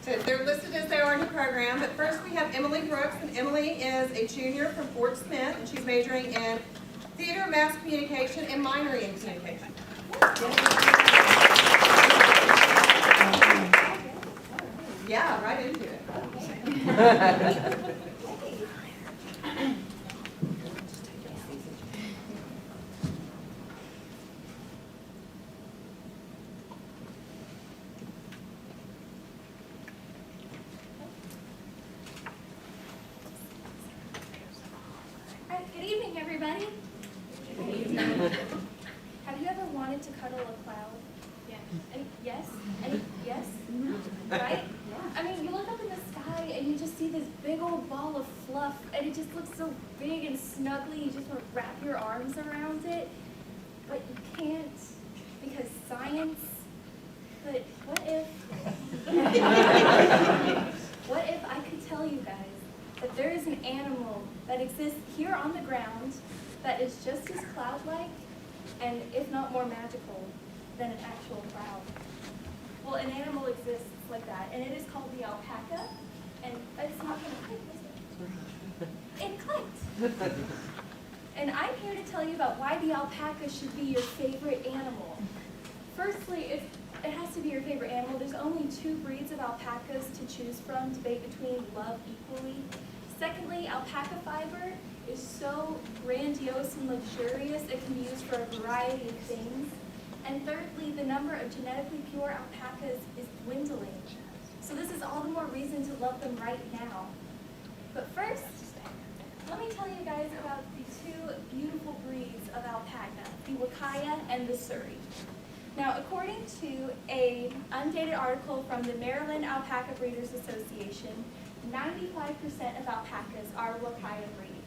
So they're listed as they are in the program, but first we have Emily Brooks, and Emily is a junior from Fort Smith, and she's majoring in theater, mass communication, and minoring in communication. Yeah, right into it. Good evening, everybody. Good evening. Have you ever wanted to cuddle a cloud? Yeah. Yes? Yes? Right? I mean, you look up in the sky and you just see this big old ball of fluff, and it just looks so big and snuggly. You just want to wrap your arms around it, but you can't because science. But what if? What if I could tell you guys that there is an animal that exists here on the ground that is just as cloud-like and if not more magical than an actual cloud? Well, an animal exists like that, and it is called the alpaca, and it's not going to click, is it? It clicked. And I'm here to tell you about why the alpaca should be your favorite animal. Firstly, it has to be your favorite animal. There's only 2 breeds of alpacas to choose from, debate between, love equally. Secondly, alpaca fiber is so grandiose and luxurious it can be used for a variety of things. And thirdly, the number of genetically pure alpacas is dwindling. So this is all the more reason to love them right now. But first, let me tell you guys about the 2 beautiful breeds of alpaca, the Wakaya and the Surrey. Now, according to an undated article from the Maryland Alpaca Breeders Association, 95% of alpacas are Wakaya breed.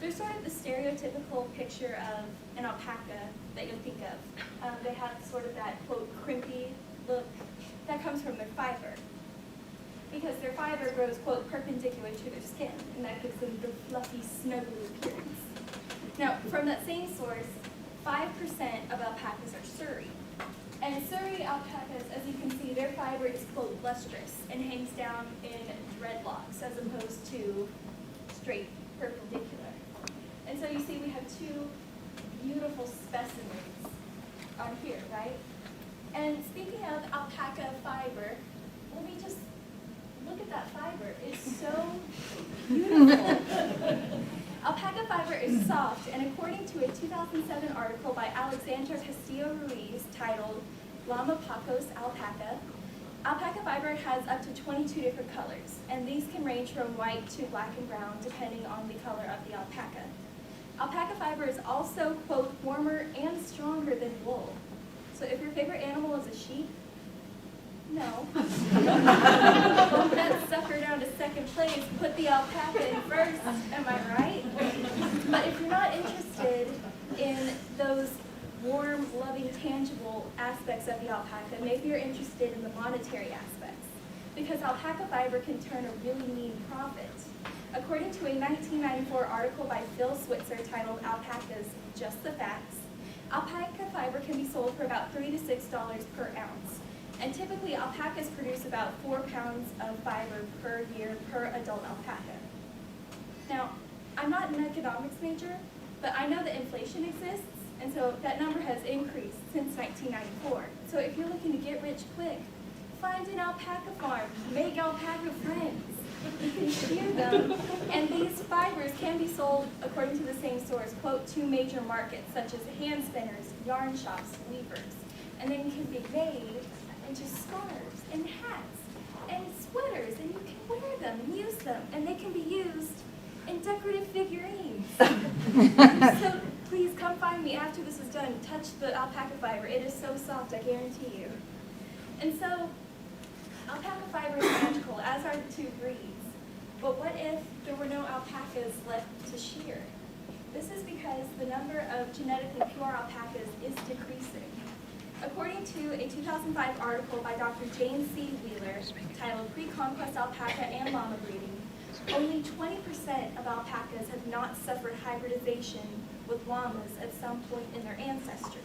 They're sort of the stereotypical picture of an alpaca that you'll think of. They have sort of that, quote, crimpy look that comes from their fiber. Because their fiber grows, quote, perpendicular to their skin, and that gives them the fluffy, snuggly appearance. Now, from that same source, 5% of alpacas are Surrey. And Surrey alpacas, as you can see, their fiber is, quote, lustrous and hangs down in dreadlocks as opposed to straight perpendicular. And so you see we have 2 beautiful specimens on here, right? And speaking of alpaca fiber, let me just look at that fiber. It's so beautiful. Alpaca fiber is soft, and according to a 2007 article by Alexandra Castillo-Ruiz titled Llama Pacos Alpaca, alpaca fiber has up to 22 different colors, and these can range from white to black and brown depending on the color of the alpaca. Alpaca fiber is also, quote, warmer and stronger than wool. So if your favorite animal is a sheep, no. Bump that sucker down to second place, put the alpaca in first, am I right? But if you're not interested in those warm, loving, tangible aspects of the alpaca, maybe you're interested in the monetary aspects, because alpaca fiber can turn a really mean profit. According to a 1994 article by Phil Switzer titled Alpacas, Just the Facts, alpaca fiber can be sold for about $3 to $6 per ounce. And typically, alpacas produce about 4 pounds of fiber per year per adult alpaca. Now, I'm not an economics major, but I know that inflation exists, and so that number has increased since 1994. So if you're looking to get rich quick, find an alpaca farm, make alpaca friends. You can shear them, and these fibers can be sold, according to the same source, quote, to major markets, such as hand spinners, yarn shops, weavers. And then can be made into scarves and hats and sweaters, and you can wear them and use them, and they can be used in decorative figurines. So please come find me after this is done. Touch the alpaca fiber. It is so soft, I guarantee you. And so, alpaca fiber is magical, as are the 2 breeds. But what if there were no alpacas left to shear? This is because the number of genetically pure alpacas is decreasing. According to a 2005 article by Dr. Jane C. Wheeler titled Pre-Conquest Alpaca and Llama Breeding, only 20% of alpacas have not suffered hybridization with llamas at some point in their ancestry.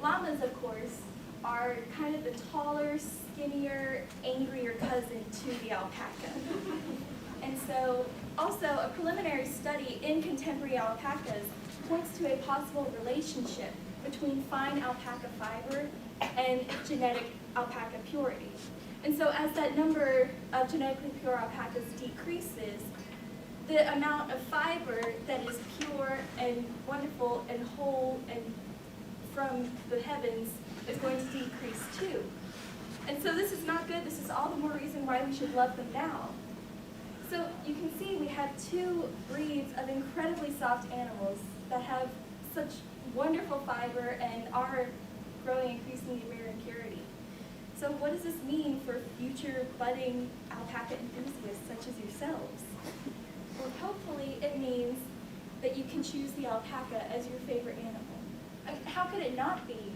Llamas, of course, are kind of the taller, skinnier, angrier cousin to the alpaca. And so, also, a preliminary study in contemporary alpacas points to a possible relationship between fine alpaca fiber and genetic alpaca purity. And so as that number of genetically pure alpacas decreases, the amount of fiber that is pure and wonderful and whole and from the heavens is going to decrease too. And so this is not good. This is all the more reason why we should love them now. So you can see we have two breeds of incredibly soft animals that have such wonderful fiber and are growing increasingly rare in purity. So what does this mean for future budding alpaca enthusiasts such as yourselves? Well, hopefully it means that you can choose the alpaca as your favorite animal. How could it not be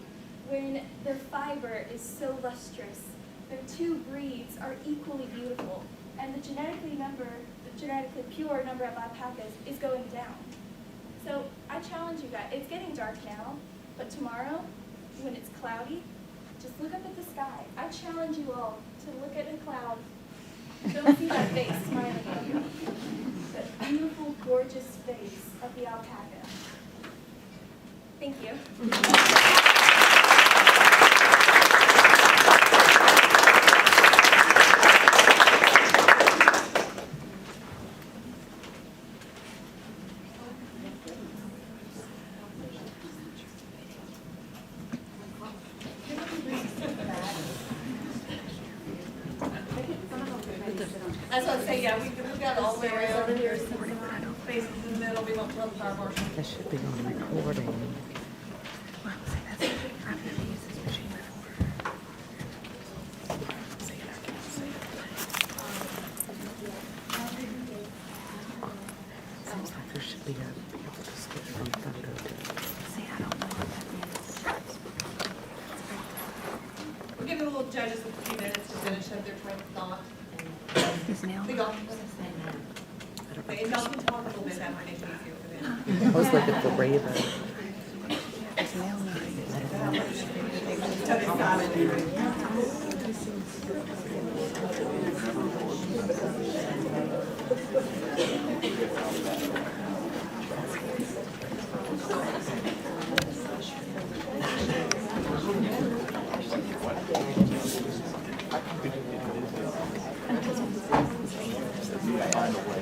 when their fiber is so lustrous, their two breeds are equally beautiful, and the genetically pure number of alpacas is going down? So I challenge you guys. It's getting dark now, but tomorrow, when it's cloudy, just look up at the sky. I challenge you all to look at a cloud. Don't see that face smiling at you. That beautiful, gorgeous face of the alpaca. Thank you. I was going to say, yeah, we've got all the way around here. Spaces in the middle. We won't tell the fire marshal. That should be on recording. Well, see, that's it. I've never used this machine before. See, I can't see it. Seems like there should be able to skip from photo to. See, I don't know what that means. We're giving the little judges a few minutes to finish up their train of thought. Is now? We go. If y'all can talk a little bit, that might make it easier for them. I was looking for Raven. Is now nice.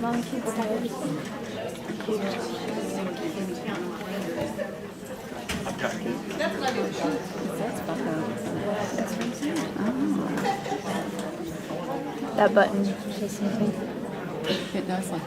Mom, kids tired. That's what I do. That's fun. That button says something. It does like.